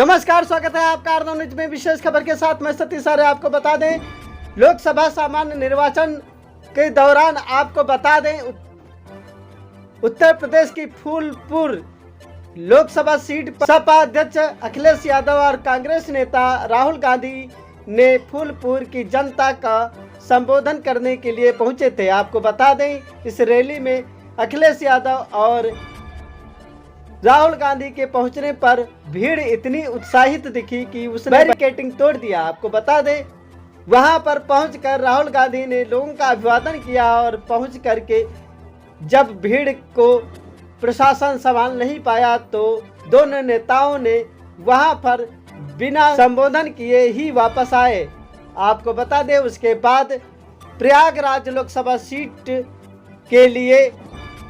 नमस्कार, स्वागत है आपका आर न्यूज में विशेष खबर के साथ। मैं सतीश आर्य। आपको बता दें, लोकसभा सामान्य निर्वाचन के दौरान आपको बता दें, उत्तर प्रदेश की फूलपुर लोकसभा सीट पर सपा अध्यक्ष अखिलेश यादव और कांग्रेस नेता राहुल गांधी ने फूलपुर की जनता का संबोधन करने के लिए पहुंचे थे। आपको बता दें, इस रैली में अखिलेश यादव और राहुल गांधी के पहुंचने पर भीड़ इतनी उत्साहित दिखी कि उसने बैरिकेडिंग तोड़ दिया। आपको बता दें, वहां पर पहुंचकर राहुल गांधी ने लोगों का अभिवादन किया और पहुंच करके जब भीड़ को प्रशासन संभाल नहीं पाया तो दोनों नेताओं ने वहां पर बिना संबोधन किए ही वापस आए। आपको बता दें, उसके बाद प्रयागराज लोकसभा सीट के लिए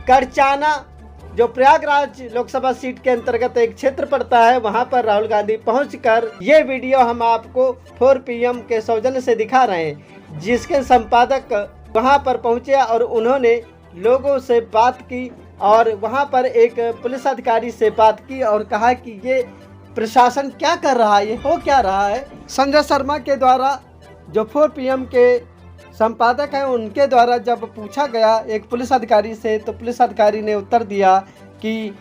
करचाना, जो प्रयागराज लोकसभा सीट के अंतर्गत एक क्षेत्र पड़ता है, वहां पर राहुल गांधी पहुंचकर ये वीडियो हम आपको 4 PM के सौजन्य से दिखा रहे हैं, जिसके संपादक वहां पर पहुंचे और उन्होंने लोगों से बात की और वहां पर एक पुलिस अधिकारी से बात की और कहा कि ये प्रशासन क्या कर रहा है, ये हो क्या रहा है। संजय शर्मा के द्वारा, जो 4 PM के संपादक हैं, उनके द्वारा जब पूछा गया एक पुलिस अधिकारी से, तो पुलिस अधिकारी ने उत्तर दिया कि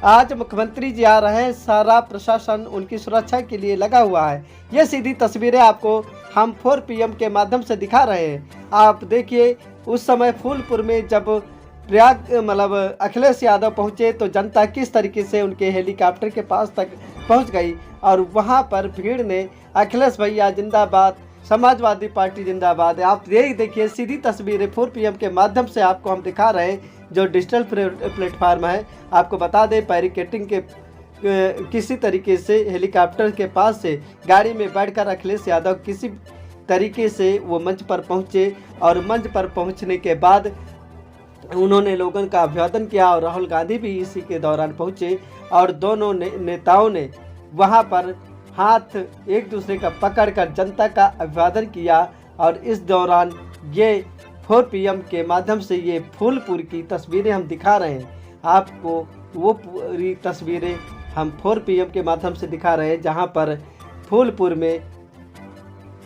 आज मुख्यमंत्री जी आ रहे हैं, सारा प्रशासन उनकी सुरक्षा के लिए लगा हुआ है। ये सीधी तस्वीरें आपको हम 4 PM के माध्यम से दिखा रहे हैं। आप देखिए, उस समय फूलपुर में जब अखिलेश यादव पहुंचे तो जनता किस तरीके से उनके हेलीकॉप्टर के पास तक पहुंच गई और वहां पर भीड़ ने अखिलेश भैया जिंदाबाद, समाजवादी पार्टी जिंदाबाद। आप यही देखिए, सीधी तस्वीरें 4 PM के माध्यम से आपको हम दिखा रहे हैं, जो डिजिटल प्लेटफार्म है। आपको बता दें, बैरिकेडिंग के किसी तरीके से हेलीकॉप्टर के पास से गाड़ी में बैठकर अखिलेश यादव किसी तरीके से वो मंच पर पहुंचे और मंच पर पहुंचने के बाद उन्होंने लोगों का अभिवादन किया और राहुल गांधी भी इसी के दौरान पहुंचे और दोनों नेताओं ने वहां पर हाथ एक दूसरे का पकड़कर जनता का अभिवादन किया। और इस दौरान ये 4 PM के माध्यम से ये फूलपुर की तस्वीरें हम दिखा रहे हैं आपको। वो पूरी तस्वीरें हम 4 PM के माध्यम से दिखा रहे हैं, जहां पर फूलपुर में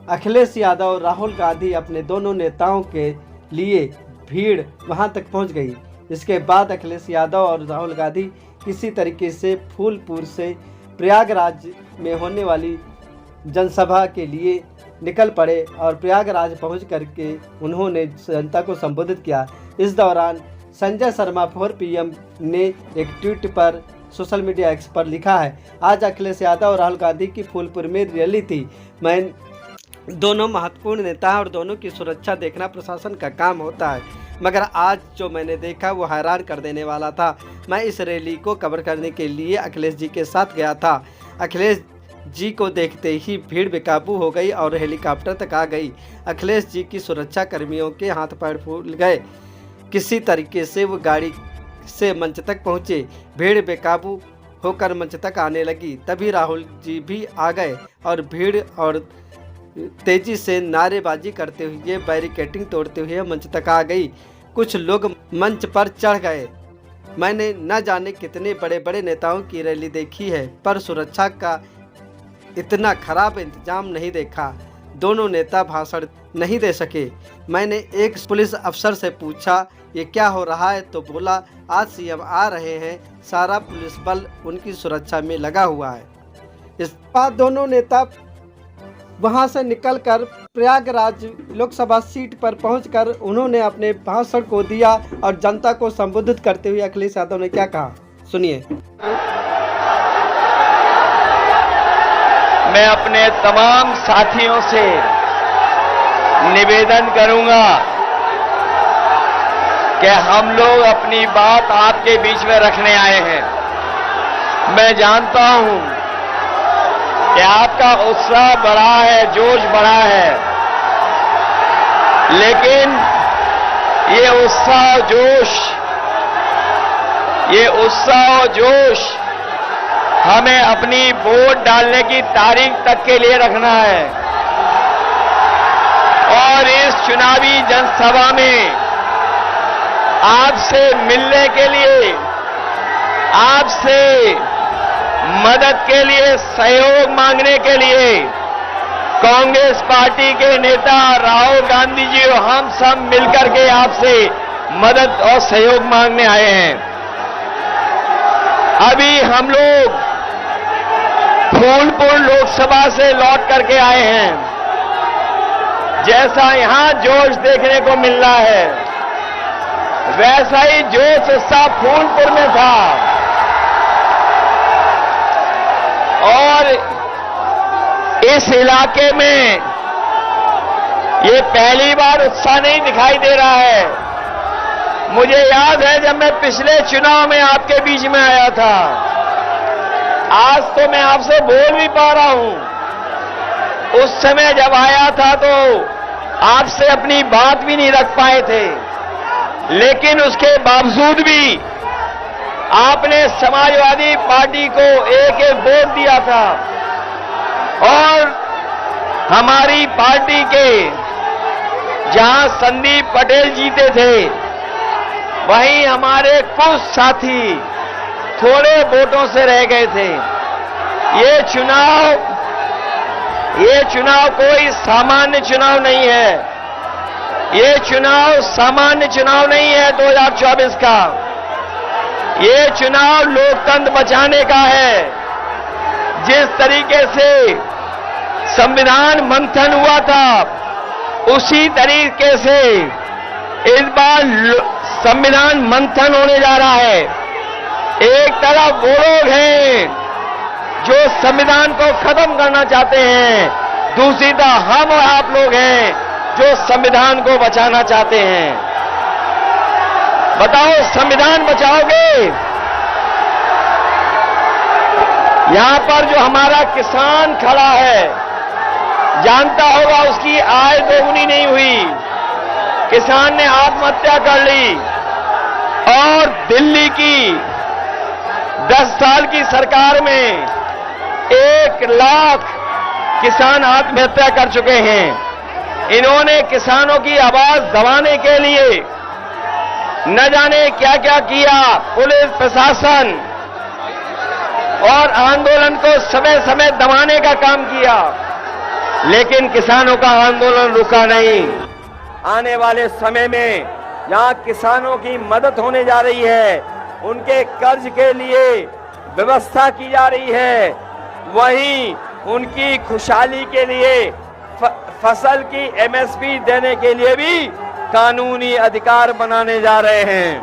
अखिलेश यादव और राहुल गांधी अपने दोनों नेताओं के लिए भीड़ वहां तक पहुंच गई। इसके बाद अखिलेश यादव और राहुल गांधी किसी तरीके से फूलपुर से प्रयागराज में होने वाली जनसभा के लिए निकल पड़े और प्रयागराज पहुंच करके उन्होंने जनता को संबोधित किया। इस दौरान संजय शर्मा 4 PM ने एक ट्वीट पर सोशल मीडिया एक्स पर लिखा है, आज अखिलेश यादव और राहुल गांधी की फूलपुर में रैली थी। मैं दोनों महत्वपूर्ण नेता हैं और दोनों की सुरक्षा देखना प्रशासन का काम होता है, मगर आज जो मैंने देखा वो हैरान कर देने वाला था। मैं इस रैली को कवर करने के लिए अखिलेश जी के साथ गया था। अखिलेश जी को देखते ही भीड़ बेकाबू हो गई और हेलीकॉप्टर तक आ गई। अखिलेश जी की सुरक्षा कर्मियों के हाथ पैर फूल गए। किसी तरीके से वो गाड़ी से मंच तक पहुँचे। भीड़ बेकाबू होकर मंच तक आने लगी। तभी राहुल जी भी आ गए और भीड़ और तेजी से नारेबाजी करते हुए, बैरिकेडिंग तोड़ते हुए मंच तक आ गई। कुछ लोग मंच पर चढ़ गए। मैंने न जाने कितने बड़े बड़े नेताओं की रैली देखी है, पर सुरक्षा का इतना खराब इंतजाम नहीं देखा। दोनों नेता भाषण नहीं दे सके। मैंने एक पुलिस अफसर से पूछा, ये क्या हो रहा है, तो बोला आज CM आ रहे हैं, सारा पुलिस बल उनकी सुरक्षा में लगा हुआ है। इस बात दोनों नेता वहां से निकलकर प्रयागराज लोकसभा सीट पर पहुंचकर उन्होंने अपने भाषण को दिया और जनता को संबोधित करते हुए अखिलेश यादव ने क्या कहा, सुनिए। मैं अपने तमाम साथियों से निवेदन करूंगा कि हम लोग अपनी बात आपके बीच में रखने आए हैं। मैं जानता हूं कि आपका उत्साह बढ़ा है, जोश बढ़ा है, लेकिन ये उत्साह और जोश हमें अपनी वोट डालने की तारीख तक के लिए रखना है। और इस चुनावी जनसभा में आपसे मिलने के लिए, आपसे मदद के लिए, सहयोग मांगने के लिए कांग्रेस पार्टी के नेता राहुल गांधी जी और हम सब मिलकर के आपसे मदद और सहयोग मांगने आए हैं। अभी हम लोग फूलपुर लोकसभा से लौट करके आए हैं। जैसा यहां जोश देखने को मिल रहा है, वैसा ही जोश उत्साह फूलपुर में था और इस इलाके में ये पहली बार उत्साह नहीं दिखाई दे रहा है। मुझे याद है जब मैं पिछले चुनाव में आपके बीच में आया था, आज तो मैं आपसे बोल भी पा रहा हूं। उस समय जब आया था तो आपसे अपनी बात भी नहीं रख पाए थे, लेकिन उसके बावजूद भी आपने समाजवादी पार्टी को एक वोट दिया था और हमारी पार्टी के जहां संदीप पटेल जीते थे, वहीं हमारे कुछ साथी थोड़े वोटों से रह गए थे। ये चुनाव कोई सामान्य चुनाव नहीं है। ये चुनाव सामान्य चुनाव नहीं है 2024 का। ये चुनाव लोकतंत्र बचाने का है। जिस तरीके से संविधान मंथन हुआ था, उसी तरीके से इस बार संविधान मंथन होने जा रहा है। एक तरफ वो लोग हैं जो संविधान को खत्म करना चाहते हैं, दूसरी तरफ हम और आप लोग हैं जो संविधान को बचाना चाहते हैं। बताओ, संविधान बचाओगे? यहां पर जो हमारा किसान खड़ा है, जानता होगा उसकी आय दोगुनी नहीं हुई। किसान ने आत्महत्या कर ली और दिल्ली की 10 साल की सरकार में 1 लाख किसान आत्महत्या कर चुके हैं। इन्होंने किसानों की आवाज दबाने के लिए न जाने क्या क्या किया। पुलिस प्रशासन और आंदोलन को समय समय दबाने का काम किया, लेकिन किसानों का आंदोलन रुका नहीं। आने वाले समय में जहां किसानों की मदद होने जा रही है, उनके कर्ज के लिए व्यवस्था की जा रही है, वहीं उनकी खुशहाली के लिए फसल की एमएसपी देने के लिए भी कानूनी अधिकार बनाने जा रहे हैं।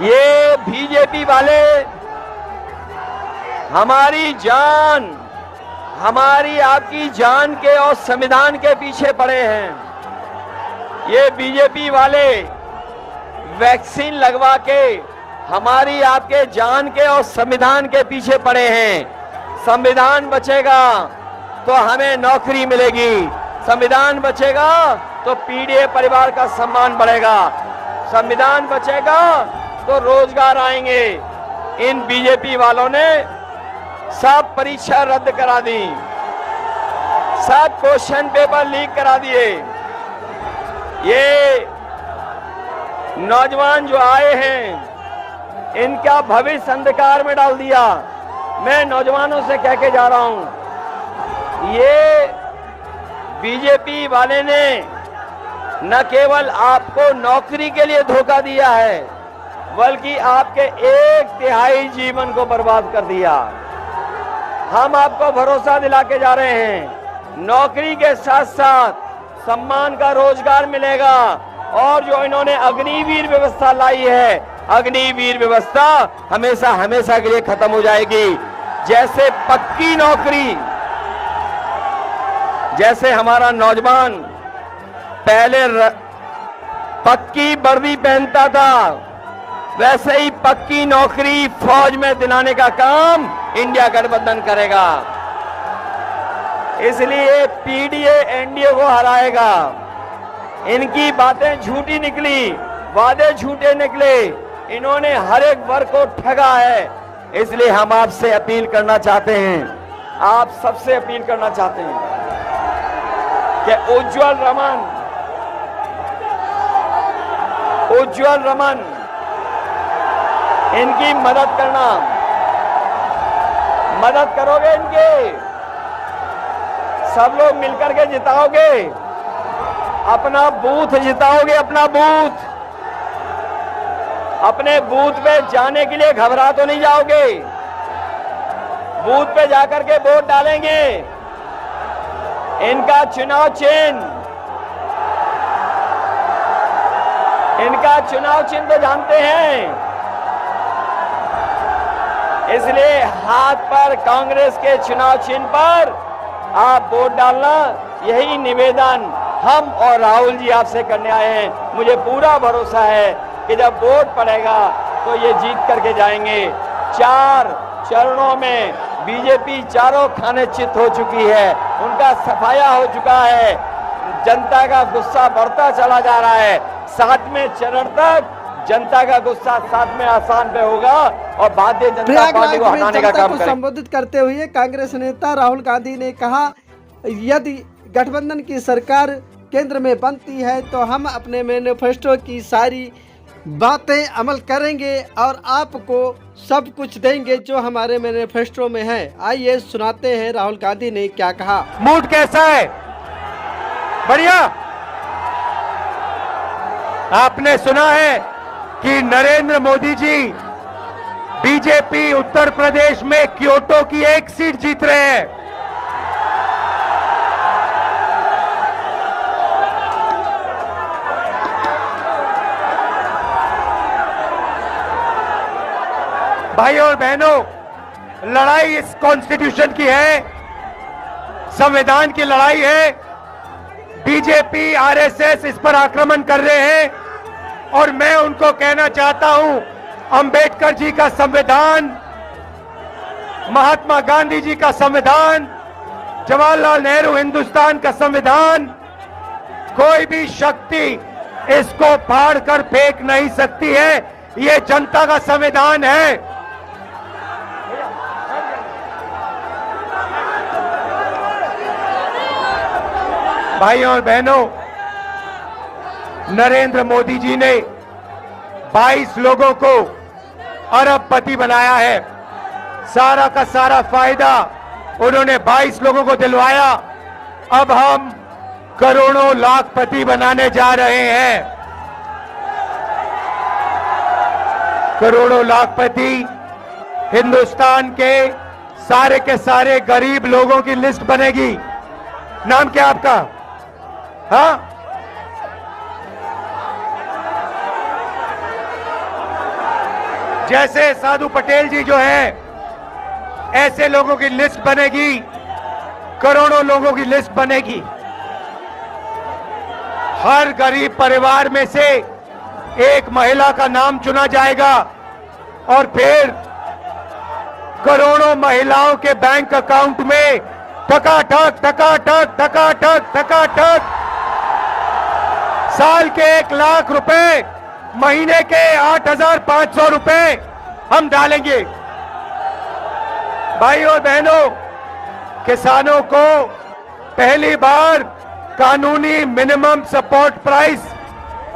ये बीजेपी वाले हमारी जान, हमारी आपकी जान के और संविधान के पीछे पड़े हैं। ये बीजेपी वाले वैक्सीन लगवा के हमारी आपके जान के और संविधान के पीछे पड़े हैं। संविधान बचेगा तो हमें नौकरी मिलेगी, संविधान बचेगा तो पीड़ित परिवार का सम्मान बढ़ेगा, संविधान बचेगा तो रोजगार आएंगे। इन बीजेपी वालों ने सब परीक्षा रद्द करा दी, सब क्वेश्चन पेपर लीक करा दिए। ये नौजवान जो आए हैं, इनका भविष्य अंधकार में डाल दिया। मैं नौजवानों से कह के जा रहा हूं, ये बीजेपी वाले ने न केवल आपको नौकरी के लिए धोखा दिया है, बल्कि आपके 1/3 जीवन को बर्बाद कर दिया। हम आपको भरोसा दिला के जा रहे हैं, नौकरी के साथ साथ सम्मान का रोजगार मिलेगा। और जो इन्होंने अग्निवीर व्यवस्था लाई है, अग्निवीर व्यवस्था हमेशा हमेशा के लिए खत्म हो जाएगी। जैसे पक्की नौकरी, जैसे हमारा नौजवान पहले पक्की वर्दी पहनता था, वैसे ही पक्की नौकरी फौज में दिलाने का काम इंडिया गठबंधन करेगा। इसलिए पीडीए एनडीए को हराएगा। इनकी बातें झूठी निकली, वादे झूठे निकले, इन्होंने हर एक वर्ग को ठगा है। इसलिए हम आपसे अपील करना चाहते हैं, आप सबसे अपील करना चाहते हैं कि उज्जवल रमन इनकी मदद करना। मदद करोगे इनकी? सब लोग मिलकर के जिताओगे? अपना बूथ जिताओगे? अपना बूथ, अपने बूथ पे जाने के लिए घबरा तो नहीं जाओगे? बूथ पे जाकर के वोट डालेंगे। इनका चुनाव चिन्ह, इनका चुनाव चिन्ह तो जानते हैं, इसलिए हाथ पर कांग्रेस के चुनाव चिन्ह पर आप वोट डालना, यही निवेदन हम और राहुल जी आपसे करने आए हैं। मुझे पूरा भरोसा है कि जब वोट पड़ेगा तो ये जीत करके जाएंगे। 4 चरणों में बीजेपी चारों खाने चित हो चुकी है, उनका सफाया हो चुका है, जनता का गुस्सा बढ़ता चला जा रहा है। 7वें चरण तक जनता का गुस्सा 7वें आसान पे होगा और भारतीय जनता पार्टी को हटाने का काम करेंगे। संबोधित करते हुए कांग्रेस नेता राहुल गांधी ने कहा, यदि गठबंधन की सरकार केंद्र में बनती है तो हम अपने मैनिफेस्टो की सारी बातें अमल करेंगे और आपको सब कुछ देंगे जो हमारे मैनिफेस्टो में है। आइए सुनाते हैं राहुल गांधी ने क्या कहा। मूड कैसा है? बढ़िया। आपने सुना है कि नरेंद्र मोदी जी बीजेपी उत्तर प्रदेश में क्योटो की 1 सीट जीत रहे हैं। भाई और बहनों, लड़ाई इस कॉन्स्टिट्यूशन की है, संविधान की लड़ाई है। बीजेपी आरएसएस इस पर आक्रमण कर रहे हैं और मैं उनको कहना चाहता हूं, अंबेडकर जी का संविधान, महात्मा गांधी जी का संविधान, जवाहरलाल नेहरू हिंदुस्तान का संविधान, कोई भी शक्ति इसको फाड़ कर फेंक नहीं सकती है। ये जनता का संविधान है। भाइयों और बहनों, नरेंद्र मोदी जी ने 22 लोगों को अरबपति बनाया है। सारा का सारा फायदा उन्होंने 22 लोगों को दिलवाया। अब हम करोड़ों लाखपति बनाने जा रहे हैं। करोड़ों लाखपति हिंदुस्तान के सारे गरीब लोगों की लिस्ट बनेगी। नाम क्या आपका? हाँ, जैसे साधु पटेल जी जो हैं, ऐसे लोगों की लिस्ट बनेगी, करोड़ों लोगों की लिस्ट बनेगी। हर गरीब परिवार में से एक महिला का नाम चुना जाएगा और फिर करोड़ों महिलाओं के बैंक अकाउंट में टकाटक टकाटक टकाटक टकाटक साल के 1 लाख रुपए, महीने के 8,500 रुपए हम डालेंगे। भाई और बहनों, किसानों को पहली बार कानूनी मिनिमम सपोर्ट प्राइस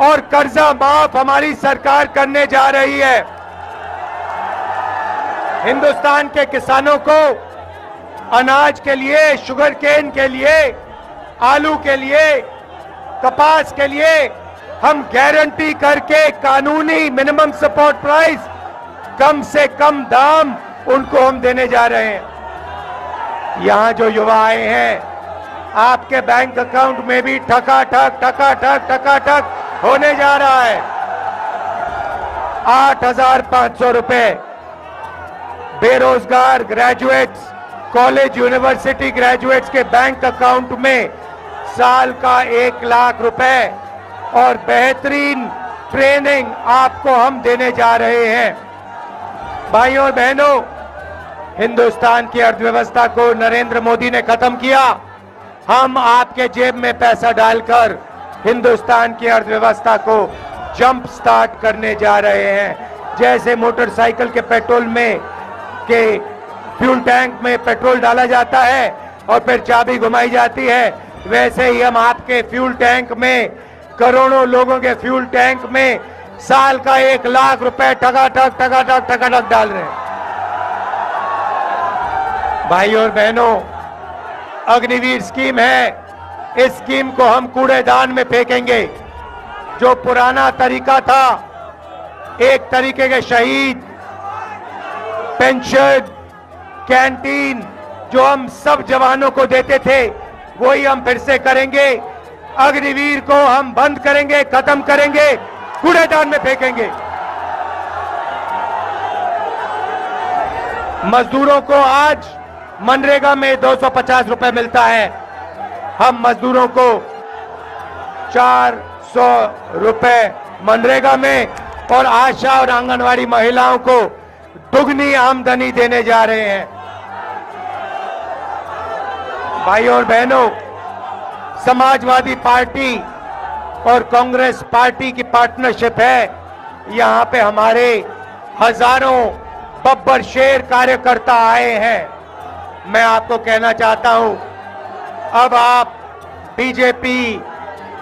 और कर्जा माफ हमारी सरकार करने जा रही है। हिंदुस्तान के किसानों को अनाज के लिए, शुगर केन के लिए, आलू के लिए, कपास के लिए हम गारंटी करके कानूनी मिनिमम सपोर्ट प्राइस, कम से कम दाम उनको हम देने जा रहे हैं। यहां जो युवा आए हैं, आपके बैंक अकाउंट में भी ठकाठक ठकाठक ठकाठक होने जा रहा है। 8,500 रुपए बेरोजगार ग्रेजुएट्स, कॉलेज यूनिवर्सिटी ग्रेजुएट्स के बैंक अकाउंट में साल का 1 लाख रुपए और बेहतरीन ट्रेनिंग आपको हम देने जा रहे हैं। भाइयों और बहनों, हिंदुस्तान की अर्थव्यवस्था को नरेंद्र मोदी ने खत्म किया। हम आपके जेब में पैसा डालकर हिंदुस्तान की अर्थव्यवस्था को जंप स्टार्ट करने जा रहे हैं। जैसे मोटरसाइकिल के पेट्रोल में के फ्यूल टैंक में पेट्रोल डाला जाता है और फिर चाबी घुमाई जाती है, वैसे ही हम आपके फ्यूल टैंक में, करोड़ों लोगों के फ्यूल टैंक में साल का 1 लाख रुपए टकाटक टकाटक टकाटक डाल रहे हैं। भाइयों और बहनों, अग्निवीर स्कीम है, इस स्कीम को हम कूड़ेदान में फेंकेंगे। जो पुराना तरीका था, एक तरीके के शहीद, पेंशन, कैंटीन जो हम सब जवानों को देते थे, वही हम फिर से करेंगे। अग्निवीर को हम बंद करेंगे, खत्म करेंगे, कूड़ेदान में फेंकेंगे। मजदूरों को आज मनरेगा में 250 रुपए मिलता है, हम मजदूरों को 400 रुपए मनरेगा में और आशा और आंगनवाड़ी महिलाओं को दुगनी आमदनी देने जा रहे हैं। भाइयों और बहनों, समाजवादी पार्टी और कांग्रेस पार्टी की पार्टनरशिप है। यहां पे हमारे हजारों बब्बर शेर कार्यकर्ता आए हैं। मैं आपको कहना चाहता हूं, अब आप बीजेपी,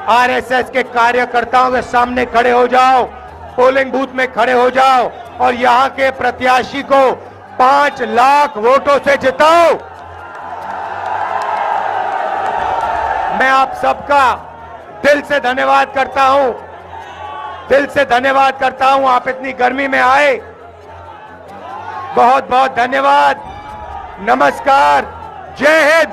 आरएसएस के कार्यकर्ताओं के सामने खड़े हो जाओ, पोलिंग बूथ में खड़े हो जाओ और यहां के प्रत्याशी को 5 लाख वोटों से जिताओ। मैं आप सबका दिल से धन्यवाद करता हूं, दिल से धन्यवाद करता हूं। आप इतनी गर्मी में आए, बहुत बहुत धन्यवाद। नमस्कार, जय हिंद।